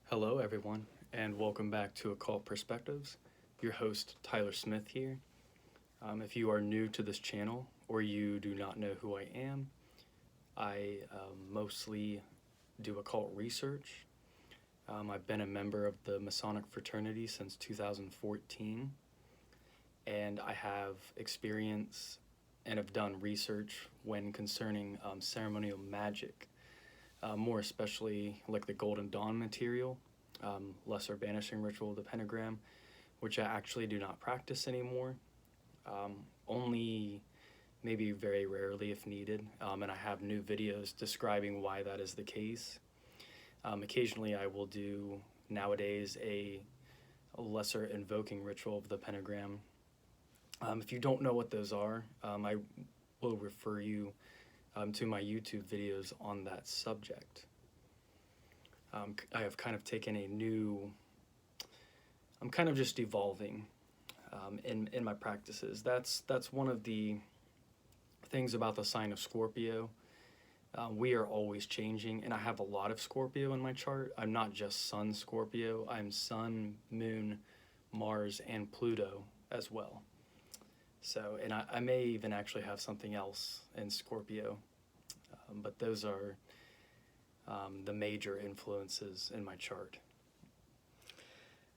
Hello, everyone, and welcome back to Occult Perspectives. Your host, Tyler Smith, here. If you are new to this channel or you do not know who I am, I mostly do occult research. I've been a member of the Masonic fraternity since 2014, and I have experience and have done research when concerning ceremonial magic, more especially like the Golden Dawn material, lesser banishing ritual of the pentagram, which I actually do not practice anymore, only maybe very rarely if needed, and I have new videos describing why that is the case. Occasionally I will do nowadays a lesser invoking ritual of the pentagram. If you don't know what those are, I will refer you to my YouTube videos on that subject. I have kind of taken a new, I'm kind of just evolving in my practices. That's one of the things about the sign of Scorpio. We are always changing, and I have a lot of Scorpio in my chart. I'm not just Sun Scorpio, I'm Sun, Moon, Mars, and Pluto as well. So, and I may even actually have something else in Scorpio, but those are the major influences in my chart.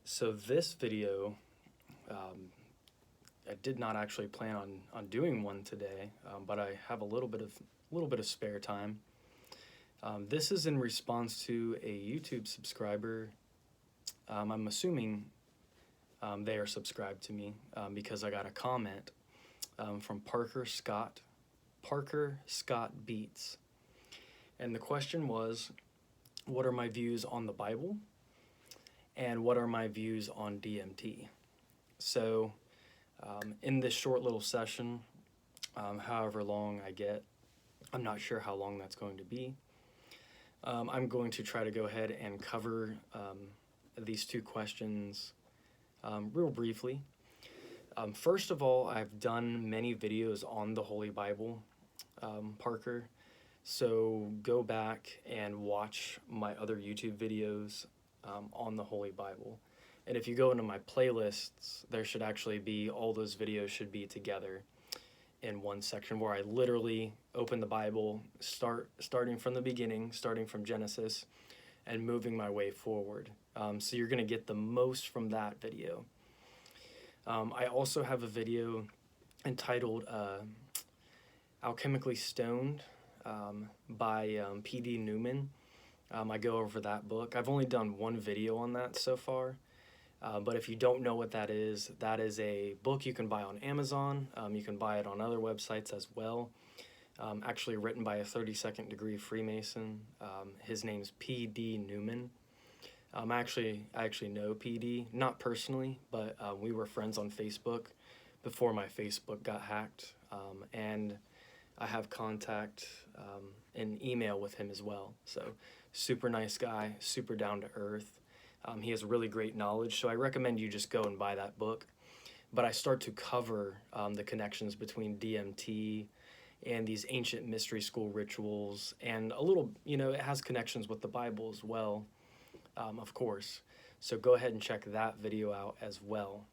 So this video, I did not actually plan on doing one today, but I have a little bit of spare time. This is in response to a YouTube subscriber. I'm assuming they are subscribed to me because I got a comment from Parker Scott Beats. And the question was, what are my views on the Bible? And what are my views on DMT? So in this short little session, however long I get, I'm not sure how long that's going to be. I'm going to try to go ahead and cover these two questions real briefly. First of all, I've done many videos on the Holy Bible, Parker. So go back and watch my other YouTube videos on the Holy Bible. And if you go into my playlists, there should actually be, all those videos should be together in one section where I literally open the Bible, starting from the beginning, starting from Genesis, and moving my way forward. So you're going to get the most from that video. I also have a video entitled Alchemically Stoned by P.D. Newman. I go over that book. I've only done one video on that so far, but if you don't know what that is a book you can buy on Amazon. You can buy it on other websites as well. Actually written by a 32nd degree Freemason. His name's P.D. Newman. I actually know PD, not personally, but we were friends on Facebook before my Facebook got hacked, and I have contact and email with him as well. So super nice guy, super down to earth. He has really great knowledge, so I recommend you just go and buy that book. But I start to cover the connections between DMT and these ancient mystery school rituals, and a little, it has connections with the Bible as well. Of course. So go ahead and check that video out as well.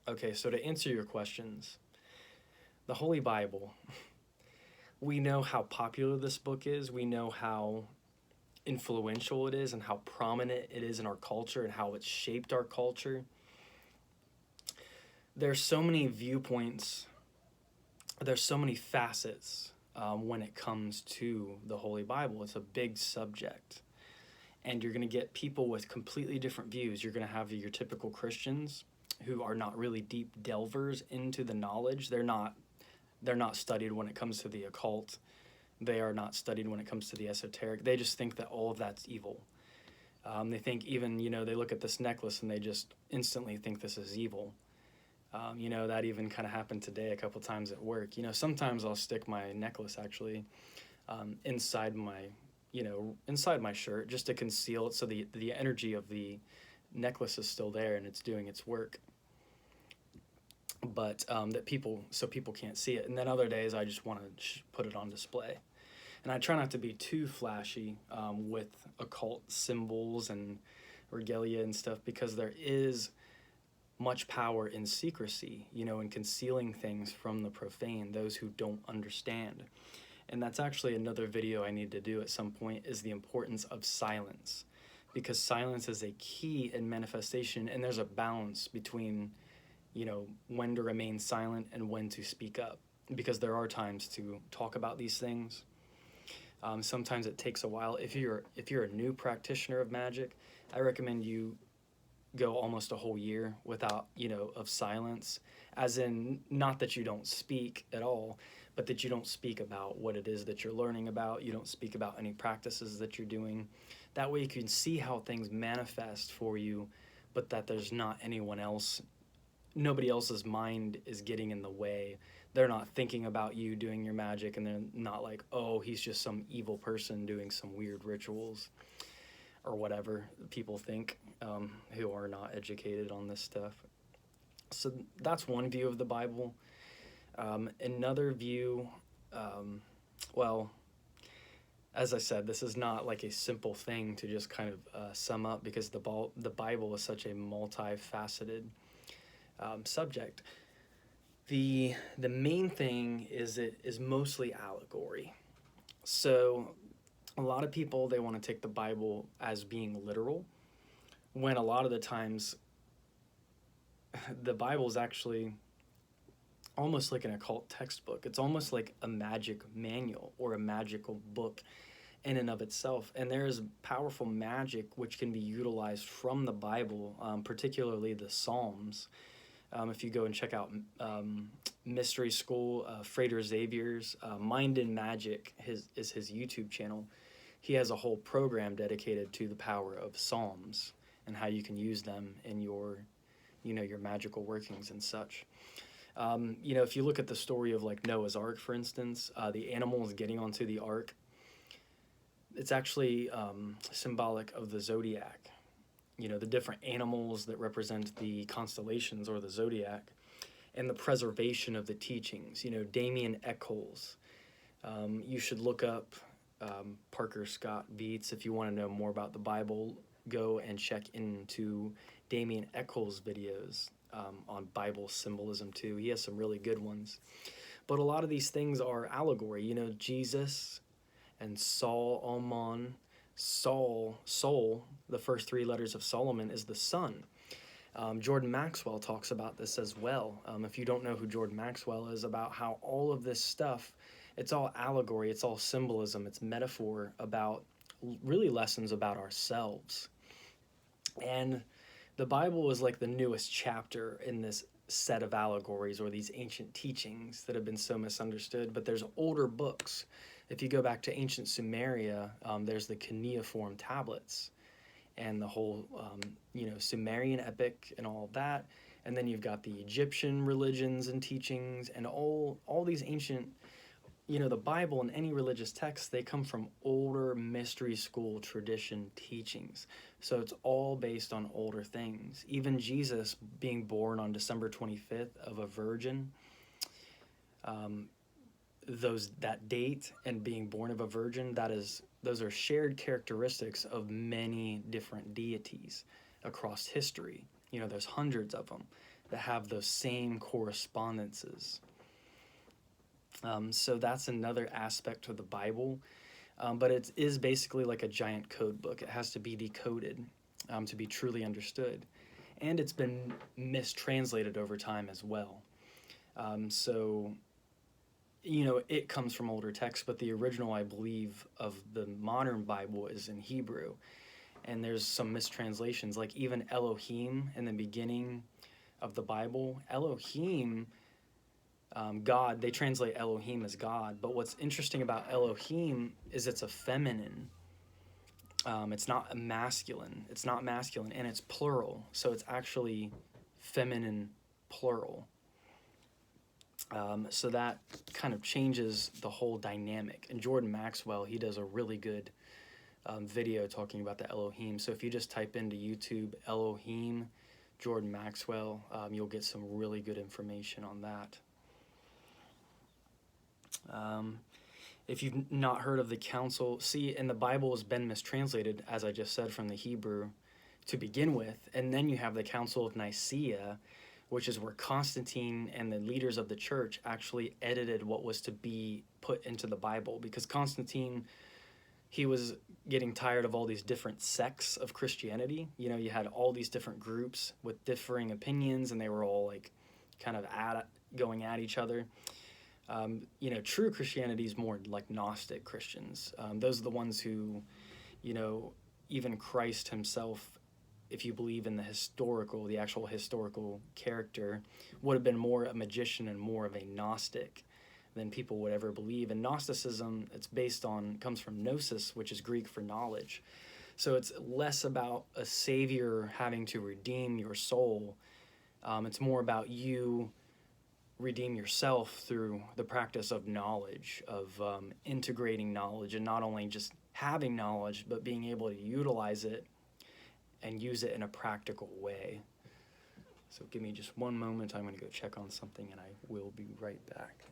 Okay, so to answer your questions, the Holy Bible. We know how popular this book is. We know how influential it is and how prominent it is in our culture and how it's shaped our culture. There's so many viewpoints. There's so many facets when it comes to the Holy Bible. It's a big subject. And you're going to get people with completely different views. You're going to have your typical Christians who are not really deep delvers into the knowledge. They're not studied when it comes to the occult. They are not studied when it comes to the esoteric. They just think that all of that's evil. They think even, they look at this necklace and they just instantly think this is evil. That even kind of happened today a couple times at work. Sometimes I'll stick my necklace actually inside my shirt just to conceal it so the energy of the necklace is still there and it's doing its work. But so people can't see it. And then other days I just want to put it on display. And I try not to be too flashy with occult symbols and regalia and stuff, because there is much power in secrecy, in concealing things from the profane, those who don't understand. And that's actually another video I need to do at some point, is the importance of silence, because silence is a key in manifestation, and there's a balance between, when to remain silent and when to speak up, because there are times to talk about these things. Sometimes it takes a while. If you're a new practitioner of magic, I recommend you go almost a whole year without, of silence, as in, not that you don't speak at all, but that you don't speak about what it is that you're learning about. You don't speak about any practices that you're doing. That way you can see how things manifest for you, but that there's not nobody else's mind is getting in the way. They're not thinking about you doing your magic, and they're not like, oh, he's just some evil person doing some weird rituals, or whatever people think, who are not educated on this stuff. So that's one view of the Bible. Another view, well, as I said, this is not like a simple thing to just kind of sum up, because the Bible is such a multifaceted subject. The main thing is it is mostly allegory. So a lot of people, they want to take the Bible as being literal, when a lot of the times the Bible is actually almost like an occult textbook. It's almost like a magic manual or a magical book in and of itself. And there is powerful magic which can be utilized from the Bible, particularly the Psalms. If you go and check out Mystery School, Frater Xavier's Mind and Magic is his YouTube channel. He has a whole program dedicated to the power of Psalms and how you can use them in your magical workings and such. If you look at the story of like Noah's Ark, for instance, the animals getting onto the ark, it's actually symbolic of the zodiac. The different animals that represent the constellations or the zodiac, and the preservation of the teachings. Damien Eccles. You should look up Parker Scott Beats if you want to know more about the Bible. Go and check into Damien Eccles' videos on Bible symbolism too. He has some really good ones. But a lot of these things are allegory. Jesus and Solomon. Sol, the first three letters of Solomon, is the sun. Jordan Maxwell talks about this as well. If you don't know who Jordan Maxwell is, about how all of this stuff, it's all allegory, it's all symbolism, it's metaphor about really lessons about ourselves. And the Bible is like the newest chapter in this set of allegories, or these ancient teachings that have been so misunderstood. But there's older books. If you go back to ancient Sumeria, there's the cuneiform tablets and the whole, Sumerian epic and all of that. And then you've got the Egyptian religions and teachings, and all these ancient, the Bible and any religious texts, they come from older mystery school tradition teachings. So it's all based on older things. Even Jesus being born on December 25th of a virgin, that date and being born of a virgin, those are shared characteristics of many different deities across history. There's hundreds of them that have those same correspondences. So that's another aspect of the Bible, but it is basically like a giant code book. It has to be decoded to be truly understood, and it's been mistranslated over time as well. It comes from older texts, but the original, I believe, of the modern Bible is in Hebrew, and there's some mistranslations, like even Elohim in the beginning of the Bible. Elohim, God, they translate Elohim as God, but what's interesting about Elohim is it's a feminine. It's not a masculine. It's not masculine, and it's plural, so it's actually feminine plural. So that kind of changes the whole dynamic. And Jordan Maxwell, he does a really good video talking about the Elohim. So if you just type into YouTube Elohim Jordan Maxwell, you'll get some really good information on that. if you've not heard of the council, see, and the Bible has been mistranslated, as I just said, from the Hebrew to begin with. And then you have the Council of Nicaea, which is where Constantine and the leaders of the church actually edited what was to be put into the Bible, because Constantine, he was getting tired of all these different sects of Christianity. You know, you had all these different groups with differing opinions, and they were all like kind of going at each other. You know, true Christianity is more like Gnostic Christians. Those are the ones who, you know, even Christ himself, if you believe in the actual historical character, would have been more a magician and more of a Gnostic than people would ever believe. And Gnosticism, comes from gnosis, which is Greek for knowledge. So it's less about a savior having to redeem your soul. It's more about you redeem yourself through the practice of knowledge, of integrating knowledge, and not only just having knowledge, but being able to utilize it and use it in a practical way. So give me just one moment. I'm going to go check on something, and I will be right back.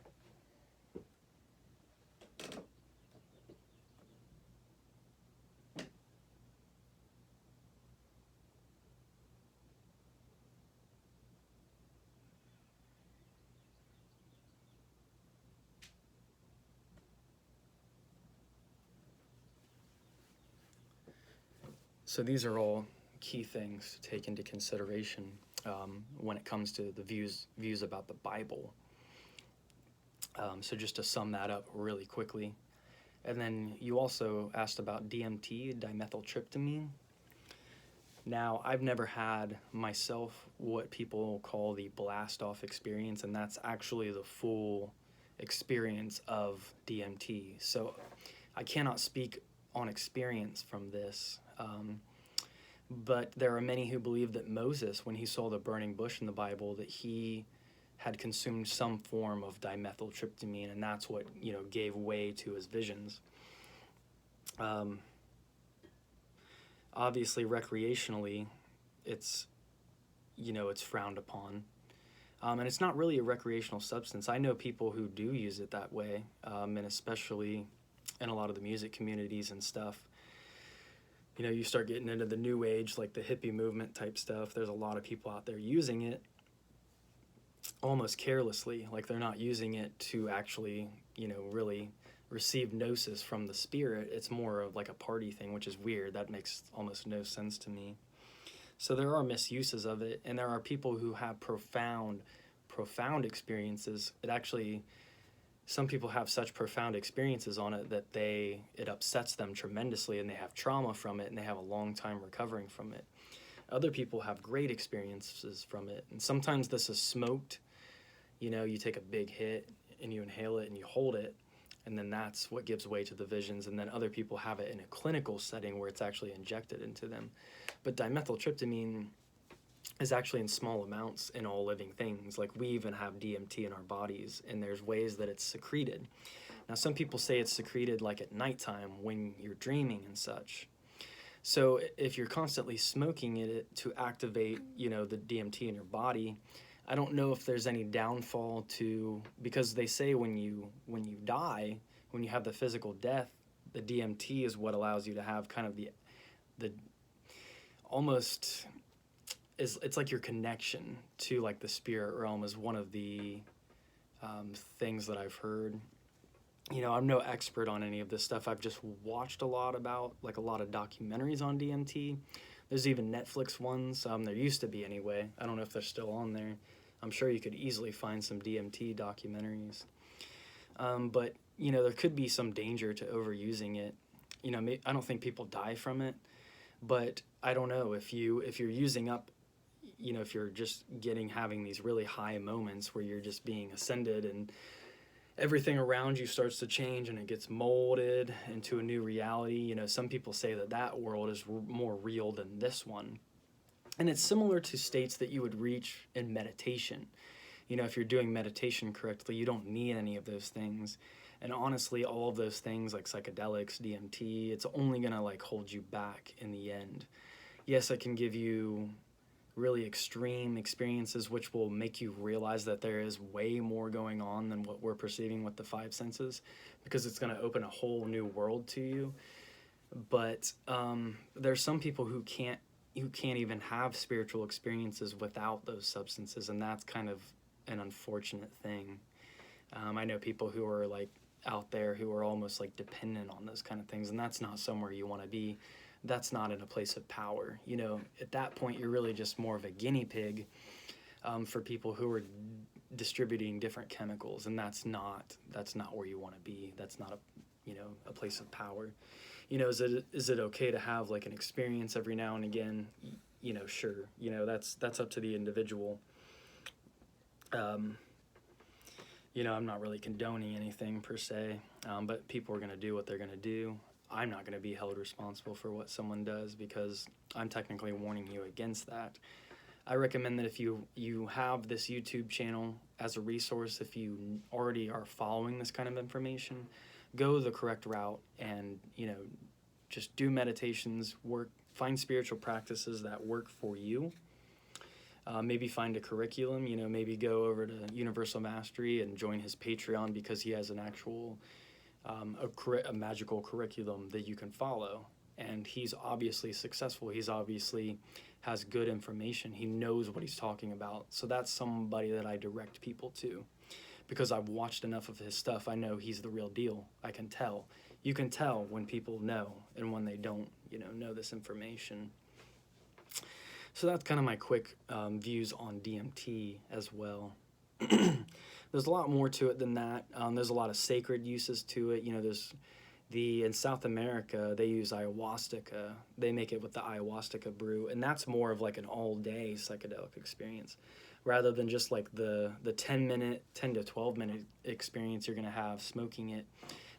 So these are all key things to take into consideration when it comes to the views about the Bible. So just to sum that up really quickly. And then you also asked about DMT, dimethyltryptamine. Now, I've never had myself what people call the blast-off experience, and that's actually the full experience of DMT. So I cannot speak on experience from this. But there are many who believe that Moses, when he saw the burning bush in the Bible, that he had consumed some form of dimethyltryptamine, and that's what, you know, gave way to his visions. Obviously, recreationally, it's, you know, it's frowned upon. And it's not really a recreational substance. I know people who do use it that way, and especially in a lot of the music communities and stuff. You know, you start getting into the new age, like the hippie movement type stuff. There's a lot of people out there using it almost carelessly, like they're not using it to actually, you know, really receive gnosis from the spirit. It's more of like a party thing, which is weird. That makes almost no sense to me. So there are misuses of it, and there are people who have profound experiences. Some people have such profound experiences on it that it upsets them tremendously, and they have trauma from it, and they have a long time recovering from it. Other people have great experiences from it, and sometimes this is smoked. You know, you take a big hit and you inhale it and you hold it, and then that's what gives way to the visions. And then other people have it in a clinical setting where it's actually injected into them. But dimethyltryptamine is actually in small amounts in all living things. Like, we even have DMT in our bodies, and there's ways that it's secreted. Now, some people say it's secreted like at nighttime when you're dreaming and such. So if you're constantly smoking it to activate, you know, the DMT in your body, I don't know if there's any downfall because they say when you die, when you have the physical death, the DMT is what allows you to have kind of the almost, it's like your connection to like the spirit realm is one of the things that I've heard. You know, I'm no expert on any of this stuff. I've just watched a lot of documentaries on DMT. There's even Netflix ones. There used to be anyway. I don't know if they're still on there. I'm sure you could easily find some DMT documentaries. But, you know, there could be some danger to overusing it. You know, I don't think people die from it, but I don't know if you're using up, you know, if you're just having these really high moments where you're just being ascended and everything around you starts to change and it gets molded into a new reality. You know, some people say that world is more real than this one. And it's similar to states that you would reach in meditation. You know, if you're doing meditation correctly, you don't need any of those things. And honestly, all of those things like psychedelics, DMT, it's only going to like hold you back in the end. Yes, it can give you really extreme experiences, which will make you realize that there is way more going on than what we're perceiving with the five senses, because it's going to open a whole new world to you. But there's some people who can't even have spiritual experiences without those substances, and that's kind of an unfortunate thing. I know people who are like out there who are almost like dependent on those kind of things, and that's not somewhere you want to be. That's not in a place of power. You know, at that point, you're really just more of a guinea pig for people who are distributing different chemicals, and that's not where you want to be. That's not a place of power. You know, is it okay to have like an experience every now and again? You know, sure. You know, that's up to the individual. You know, I'm not really condoning anything per se, but people are going to do what they're going to do. I'm not going to be held responsible for what someone does, because I'm technically warning you against that. I recommend that if you have this YouTube channel as a resource, if you already are following this kind of information, go the correct route and, you know, just do meditations, find spiritual practices that work for you. Maybe find a curriculum, you know, maybe go over to Universal Mastery and join his Patreon, because he has an actual a magical curriculum that you can follow. And he's obviously successful. He's obviously has good information. He knows what he's talking about. So that's somebody that I direct people to, because I've watched enough of his stuff. I know he's the real deal. I can tell. You can tell when people know and when they don't, you know this information. So that's kind of my quick views on DMT as well. There's a lot more to it than that. There's a lot of sacred uses to it. You know, in South America, they use ayahuasca. They make it with the ayahuasca brew, and that's more of like an all-day psychedelic experience, rather than just like the 10 to 12 minute experience you're gonna have smoking it.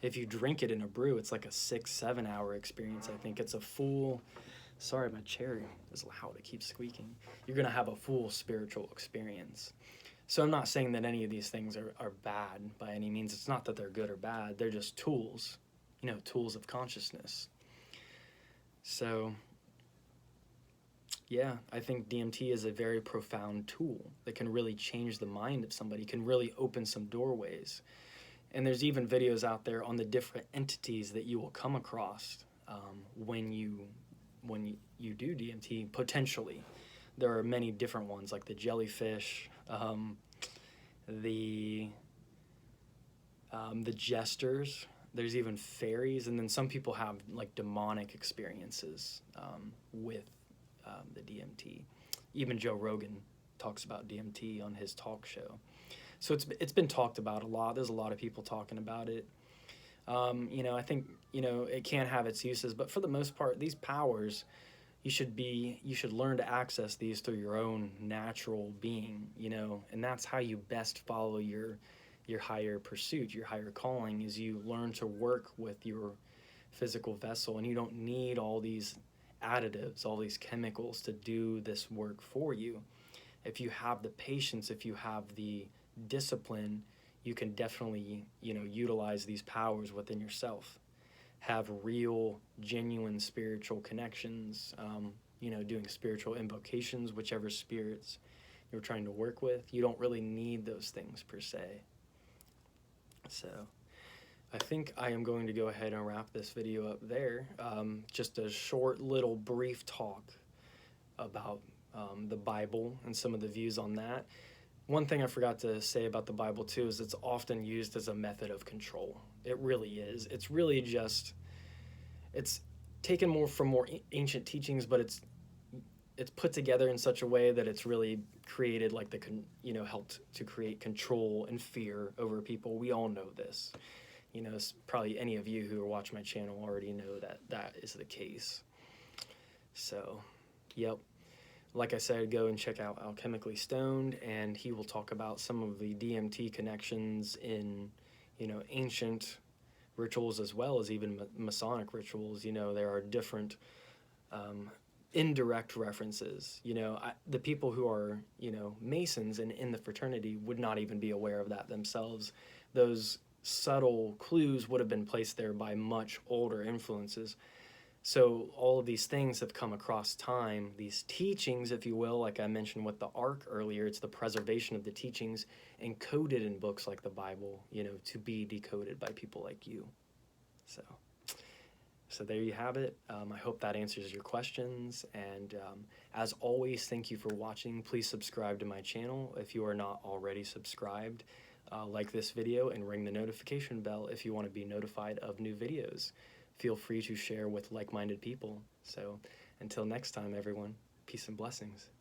If you drink it in a brew, it's like a 6-7 hour experience. I think it's a full. Sorry, my chair is loud. It keeps squeaking. You're gonna have a full spiritual experience. So I'm not saying that any of these things are bad by any means. It's not that they're good or bad. They're just tools, you know, tools of consciousness. So, yeah, I think DMT is a very profound tool that can really change the mind of somebody, can really open some doorways. And there's even videos out there on the different entities that you will come across when you do DMT, potentially. There are many different ones, like the jellyfish, the jesters. There's even fairies, and then some people have like demonic experiences with the DMT. Even Joe Rogan talks about DMT on his talk show. So it's been talked about a lot. There's a lot of people talking about it. You know, I think, you know, it can have its uses, but for the most part, these powers, you should learn to access these through your own natural being, you know, and that's how you best follow your higher pursuit, your higher calling, is you learn to work with your physical vessel, and you don't need all these additives, all these chemicals to do this work for you. If you have the patience, if you have the discipline, you can definitely, you know, utilize these powers within yourself. Have real, genuine spiritual connections, you know, doing spiritual invocations, whichever spirits you're trying to work with. You don't really need those things per se. So I think I am going to go ahead and wrap this video up there. Just a short little brief talk about the Bible and some of the views on that. One thing I forgot to say about the Bible too is it's often used as a method of control. It really is. It's really just, it's taken more from more ancient teachings, but it's put together in such a way that it's really created like helped to create control and fear over people. We all know this. You know, probably any of you who watch my channel already know that is the case. So, yep. Like I said, go and check out Alchemically Stoned, and he will talk about some of the DMT connections in, you know, ancient rituals as well as even Masonic rituals. You know, there are different indirect references. You know, the people who are, you know, Masons and in the fraternity would not even be aware of that themselves. Those subtle clues would have been placed there by much older influences. So all of these things have come across time, these teachings, if you will, like I mentioned with the ark earlier, it's the preservation of the teachings encoded in books like the Bible, to be decoded by people like you. So there you have it. I hope that answers your questions. And as always, thank you for watching. Please subscribe to my channel if you are not already subscribed. Like this video and ring the notification bell if you want to be notified of new videos. Feel free to share with like-minded people. So until next time, everyone, peace and blessings.